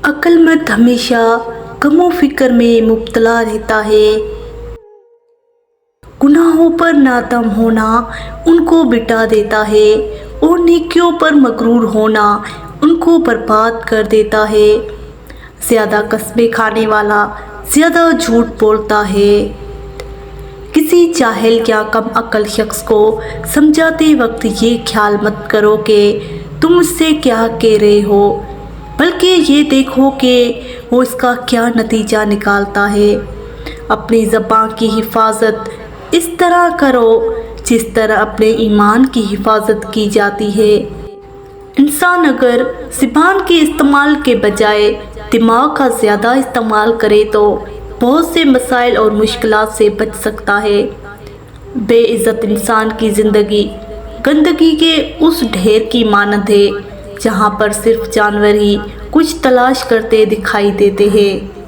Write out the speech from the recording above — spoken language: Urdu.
عقل مند ہمیشہ غم و فکر میں مبتلا رہتا ہے۔ گناہوں پر نادم ہونا ان کو بٹا دیتا ہے اور نیکیوں پر مغرور ہونا ان کو برباد کر دیتا ہے۔ زیادہ قسمیں کھانے والا زیادہ جھوٹ بولتا ہے۔ کسی جاہل یا کم عقل شخص کو سمجھاتے وقت یہ خیال مت کرو کہ تم اس سے کیا کہہ رہے ہو، بلکہ یہ دیکھو کہ وہ اس کا کیا نتیجہ نکالتا ہے۔ اپنی زبان کی حفاظت اس طرح کرو جس طرح اپنے ایمان کی حفاظت کی جاتی ہے۔ انسان اگر زبان کے استعمال کے بجائے دماغ کا زیادہ استعمال کرے تو بہت سے مسائل اور مشکلات سے بچ سکتا ہے۔ بے عزت انسان کی زندگی گندگی کے اس ڈھیر کی مانند ہے جہاں پر صرف جانور ہی کچھ تلاش کرتے دکھائی دیتے ہیں۔